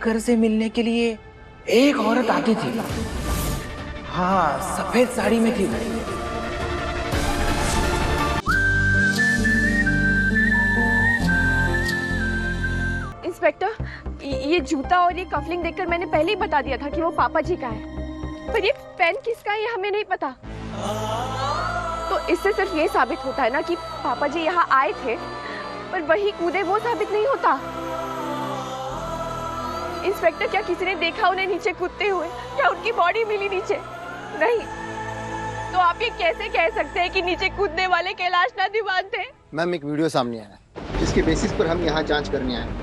सागर से मिलने के लिए एक औरत आती थी। हाँ, सफेद साड़ी में थी वो। इंस्पेक्टर, ये जूता और ये कफलिंग देखकर मैंने पहले ही बता दिया था कि वो पापा जी का है, पर ये पेन किसका है ये हमें नहीं पता। तो इससे सिर्फ ये साबित होता है ना कि पापा जी यहाँ आए थे पर वही कूदे, वो साबित नहीं होता। इंस्पेक्टर, क्या किसी ने देखा उन्हें नीचे कूदते हुए? क्या उनकी बॉडी मिली नीचे? नहीं। तो आप ये कैसे कह सकते हैं कि नीचे कूदने वाले कैलाश नाथ दीवान थे? मैम, एक वीडियो सामने आया है जिसके बेसिस पर हम यहाँ जांच करने आए हैं।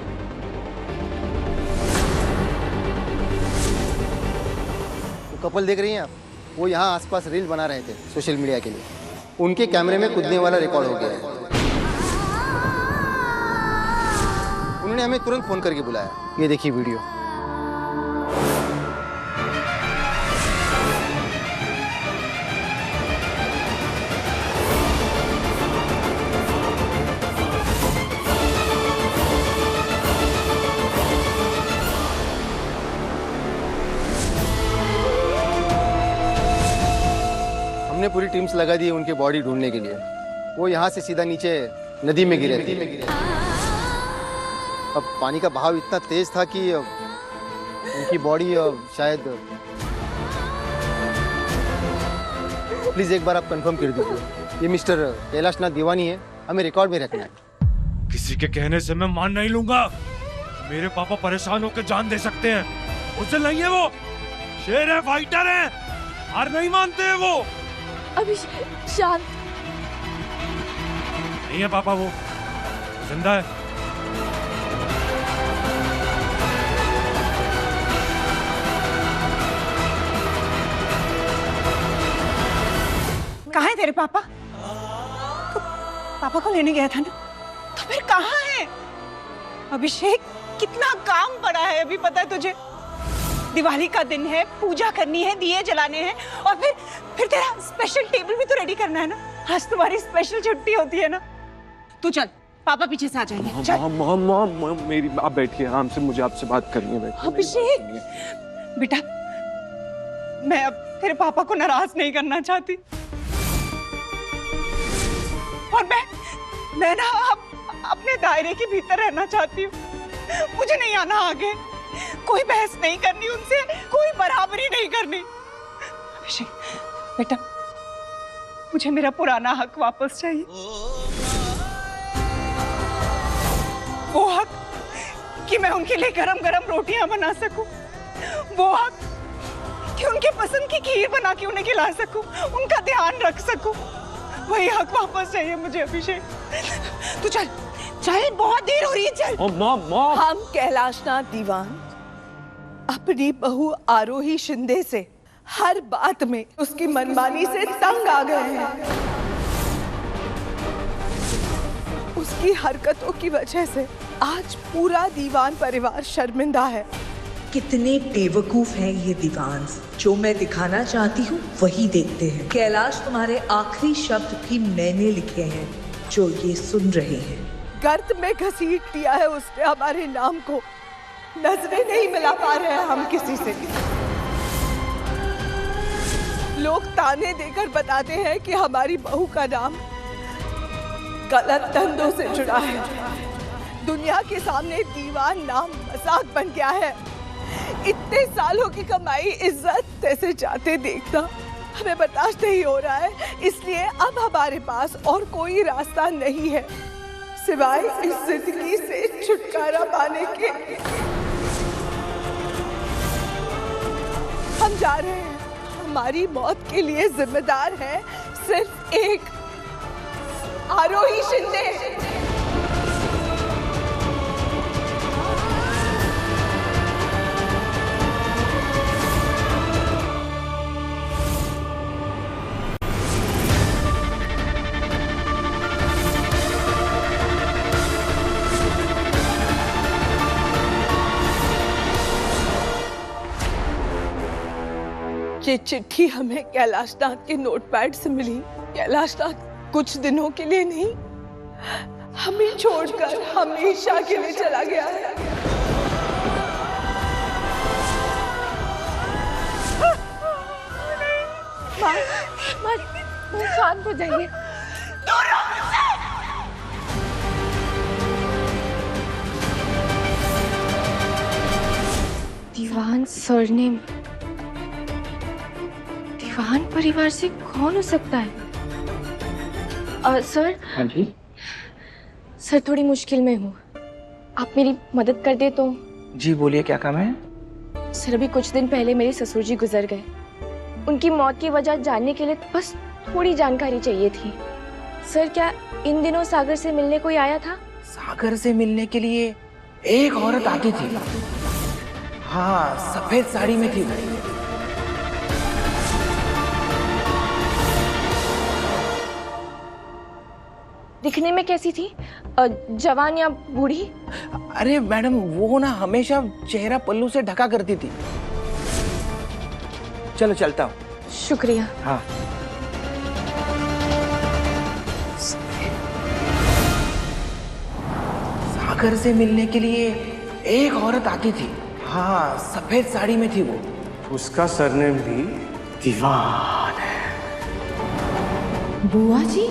वो कपल देख रही हैं आप, वो यहाँ आसपास रील बना रहे थे सोशल मीडिया के लिए। उनके कैमरे में कूदने वाला रिकॉर्ड हो गया है। उन्होंने हमें तुरंत फोन करके बुलाया। ये देखिए वीडियो। हमने पूरी टीम्स लगा दी उनकी बॉडी ढूंढने के लिए। वो यहाँ से सीधा नीचे नदी में गिरे थे। अब पानी का बहाव इतना तेज था कि उनकी बॉडी शायद। प्लीज एक बार आप कंफर्म कर दीजिए, ये मिस्टर कैलाश नाथ दीवानी है, हमें रिकॉर्ड में रखना है। किसी के कहने से मैं मान नहीं लूंगा। मेरे पापा परेशान होकर जान दे सकते हैं। उसे नहीं है, वो शेर है, फाइटर है, हार नहीं मानते हैं वो। अभी शांत। नहीं है पापा, वो जिंदा है। कहाँ है तेरे पापा? तो पापा को लेने गया था ना, तो फिर कहाँ है? अभिषेक, कितना काम पड़ा है अभी, पता है तुझे? दिवाली का दिन है, पूजा करनी है, दिए जलाने हैं, और फिर तेरा स्पेशल टेबल भी तो रेडी करना है ना। आज तुम्हारी स्पेशल छुट्टी होती है ना। तू चल, पापा पीछे से आ जाएंगे। चल। मॉम, मेरी आप बैठिए आराम से, मुझे आपसे बात करनी है। अभिषेक बेटा, मैं अब तेरे पापा को नाराज नहीं करना चाहती, और मैं ना अपने दायरे के भीतर रहना चाहती हूँ। मुझे नहीं आना आगे, कोई बहस नहीं करनी उनसे, कोई बराबरी नहीं करनी। अभिषेक बेटा, मुझे मेरा पुराना हक वापस चाहिए। वो हक कि मैं उनके लिए गरम-गरम रोटियां बना सकूं, वो हक कि उनके पसंद की खीर बना के उन्हें खिला सकूं, उनका ध्यान रख सकूं। वही हक वापस चाहिए मुझे अभिषेक। तू चल चल, बहुत देर हो रही है, चल। मॉम। हम कैलाश नाथ दीवान अपनी बहू आरोही शिंदे से हर बात में उसकी मनमानी से तंग आ गए हैं। उसकी हरकतों की वजह से आज पूरा दीवान परिवार शर्मिंदा है। कितने बेवकूफ हैं ये दीवान, जो मैं दिखाना चाहती हूँ वही देखते हैं। कैलाश, तुम्हारे आखिरी शब्द भी मैंने लिखे हैं जो ये सुन रहे हैं। गर्त में घसीट दिया है उसने हमारे नाम को। नजरें नहीं मिला पा रहे हैं हम किसी से। लोग ताने देकर बताते हैं कि हमारी बहू का नाम गलत धंधों से जुड़ा है। दुनिया के सामने दीवान नाम मजाक बन गया है। इतने सालों की कमाई, इज्जत ऐसे जाते देखना हमें बर्दाश्त नहीं हो रहा है। इसलिए अब हमारे पास और कोई रास्ता नहीं है सिवाय इस जिंदगी से छुटकारा पाने के। हम जा रहे हैं। हमारी मौत के लिए जिम्मेदार है सिर्फ एक, आरोही शिंदे। ये चिट्ठी हमें कैलाश नाथ के नोटपैड से मिली। कैलाश नाथ कुछ दिनों के लिए नहीं, हमें छोड़कर हमेशा के लिए चला गया है। शांत हो जाइए। दीवान सरनेम, दीवान परिवार से कौन हो सकता है? सर। हाँ जी। सर थोड़ी मुश्किल में हूँ, आप मेरी मदद कर दे तो। जी बोलिए, क्या काम है? सर अभी कुछ दिन पहले मेरे ससुर जी गुजर गए। उनकी मौत की वजह जानने के लिए बस थोड़ी जानकारी चाहिए थी। सर क्या इन दिनों सागर से मिलने कोई आया था? सागर से मिलने के लिए एक औरत आती थी। हाँ, सफेद साड़ी में थी वो। दिखने में कैसी थी? जवान या बूढ़ी? अरे मैडम, वो ना हमेशा चेहरा पल्लू से ढका करती थी। चलो चलता हूँ। शुक्रिया। हाँ। सागर से मिलने के लिए एक औरत आती थी। हाँ, सफेद साड़ी में थी वो। उसका सरनेम भी दीवान है। बुआ जी?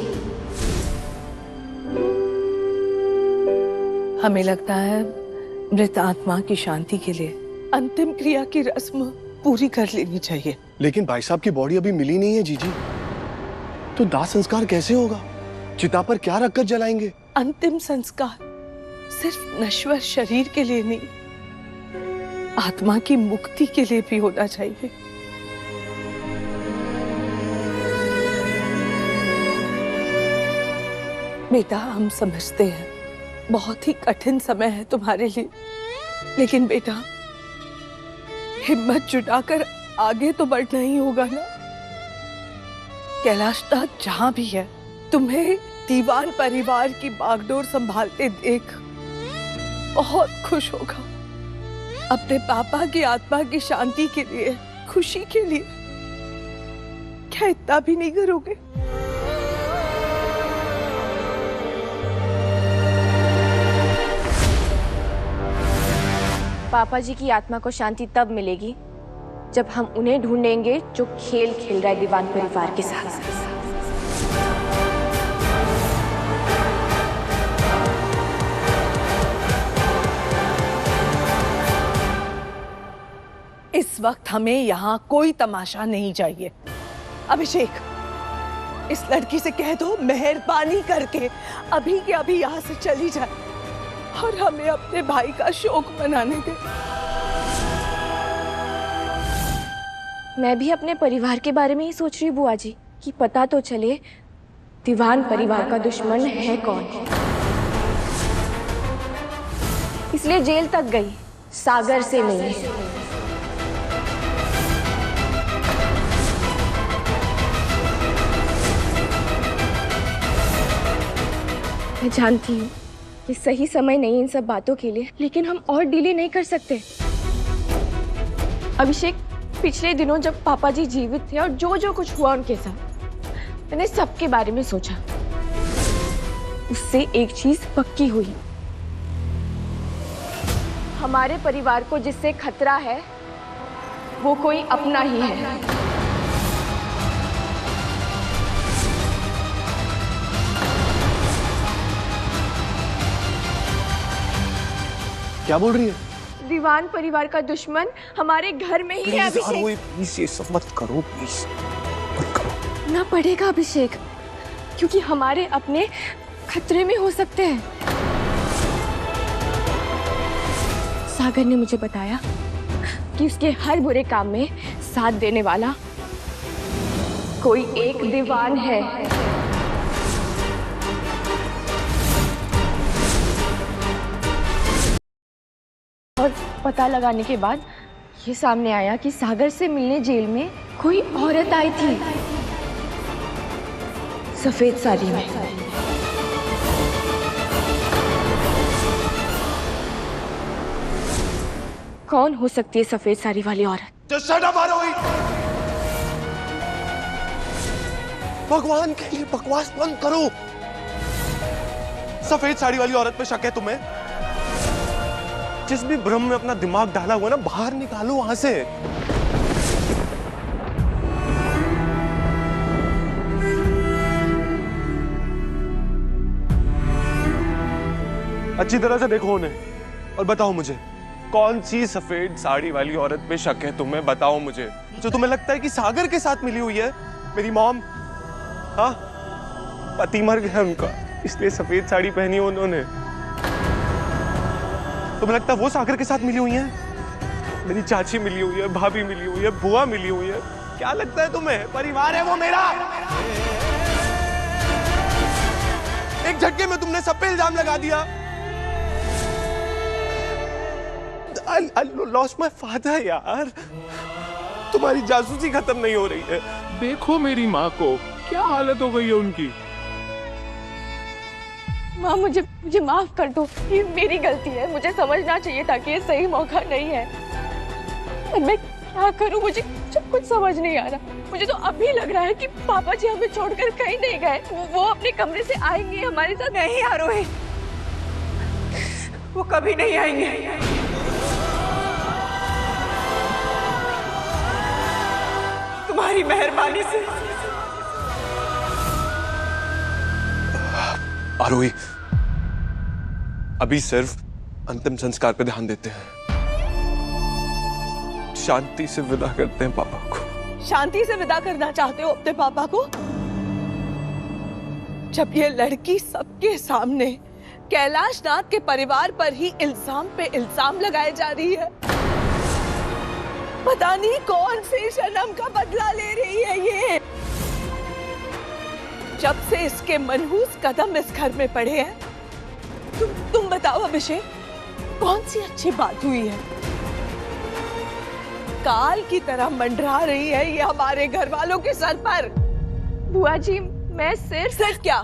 हमें लगता है मृत आत्मा की शांति के लिए अंतिम क्रिया की रस्म पूरी कर लेनी चाहिए। लेकिन भाई साहब की बॉडी अभी मिली नहीं है जीजी, तो दाह संस्कार कैसे होगा? चिता पर क्या रखकर जलाएंगे? अंतिम संस्कार सिर्फ नश्वर शरीर के लिए नहीं, आत्मा की मुक्ति के लिए भी होना चाहिए। बेटा, हम समझते हैं बहुत ही कठिन समय है तुम्हारे लिए, लेकिन बेटा हिम्मत जुटाकर आगे तो बढ़ना ही होगा ना। कैलाशनाथ जहां भी है, तुम्हें दीवान परिवार की बागडोर संभालते देख बहुत खुश होगा। अपने पापा की आत्मा की शांति के लिए, खुशी के लिए क्या इतना भी नहीं करोगे? पापा जी की आत्मा को शांति तब मिलेगी जब हम उन्हें ढूंढेंगे जो खेल खेल रहा है दीवान परिवार के साथ। इस वक्त हमें यहाँ कोई तमाशा नहीं चाहिए। अभिषेक, इस लड़की से कह दो मेहरबानी करके अभी के अभी यहाँ से चली जाए और हमें अपने भाई का शोक मनाने दे। मैं भी अपने परिवार के बारे में ही सोच रही बुआ जी, कि पता तो चले दीवान परिवार का दुश्मन है कौन। इसलिए जेल तक गई सागर से मिलने। मैं जानती हूँ कि सही समय नहीं इन सब बातों के लिए, लेकिन हम और डिले नहीं कर सकते। अभिषेक, पिछले दिनों जब पापा जी जीवित थे और जो जो कुछ हुआ उनके साथ, मैंने सबके बारे में सोचा। उससे एक चीज पक्की हुई, हमारे परिवार को जिससे खतरा है वो कोई अपना ही है। क्या बोल रही है? दीवान परिवार का दुश्मन हमारे घर में ही है अभिषेक। प्लीज ये सब मत करो, प्लीज मत करो। ना पड़ेगा अभिषेक, क्योंकि हमारे अपने खतरे में हो सकते हैं। सागर ने मुझे बताया कि उसके हर बुरे काम में साथ देने वाला कोई एक दीवान है। और पता लगाने के बाद ये सामने आया कि सागर से मिलने जेल में कोई औरत आई थी, सफेद साड़ी में। कौन हो सकती है सफेद साड़ी वाली औरत? भगवान के लिए बकवास बंद करो। सफेद साड़ी वाली औरत पे शक है तुम्हें? जिस भी भ्रम में अपना दिमाग डाला हुआ ना, बाहर निकालो वहां से। अच्छी तरह से देखो उन्हें और बताओ मुझे कौन सी सफेद साड़ी वाली औरत पे शक है तुम्हें? बताओ मुझे, जो तुम्हें लगता है कि सागर के साथ मिली हुई है। मेरी मॉम, हाँ, पति मर गया उनका, इसलिए सफेद साड़ी पहनी है उन्होंने। तुम्हें लगता है वो सागर के साथ मिली हुई है? मेरी चाची मिली हुई है, भाभी मिली हुई है, बुआ मिली हुई है। क्या लगता है तुम्हें परिवार है वो मेरा? एक झटके में तुमने सब पे इल्जाम लगा दिया। I lost my father यार। तुम्हारी जासूसी खत्म नहीं हो रही है। देखो मेरी माँ को क्या हालत हो गई है उनकी। माँ मुझे माफ कर दो, ये मेरी गलती है। मुझे समझना चाहिए था कि ये सही मौका नहीं है। पर मैं क्या करूँ, मुझे कुछ समझ नहीं आ रहा। मुझे तो अभी लग रहा है कि पापा जी हमें छोड़कर कहीं नहीं गए। वो अपने कमरे से आएंगे हमारे साथ। नहीं आरोही, वो कभी नहीं आएंगे। तुम्हारी मेहरबानी से। आरोही, अभी सिर्फ अंतिम संस्कार पे ध्यान देते हैं। शांति से विदा करते हैं पापा को। शांति से विदा करना चाहते हो अपने पापा को? जब ये लड़की सबके सामने कैलाश नाथ के परिवार पर ही इल्जाम पे इल्जाम लगाए जा रही है। पता नहीं कौन से जन्म का बदला ले रही है ये। जब से इसके मनहूस कदम इस घर में पड़े हैं, तुम बताओ अभिषेक, कौन सी अच्छी बात हुई है? काल की तरह मंडरा रही है ये हमारे घर वालों के सर पर। बुआ जी, मैं सिर्फ क्या?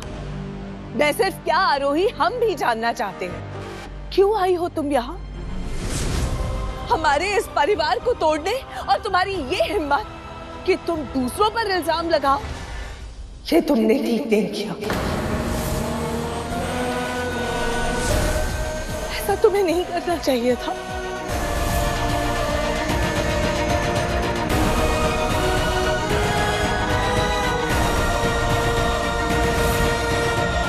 मैं सिर्फ क्या आरोही, हम भी जानना चाहते हैं। क्यों आई हो तुम यहाँ? हमारे इस परिवार को तोड़ने, और तुम्हारी ये हिम्मत कि तुम दूसरों पर इल्जाम लगाओ, ये तुमने ठीक नहीं किया। ऐसा तुम्हें नहीं करना चाहिए था।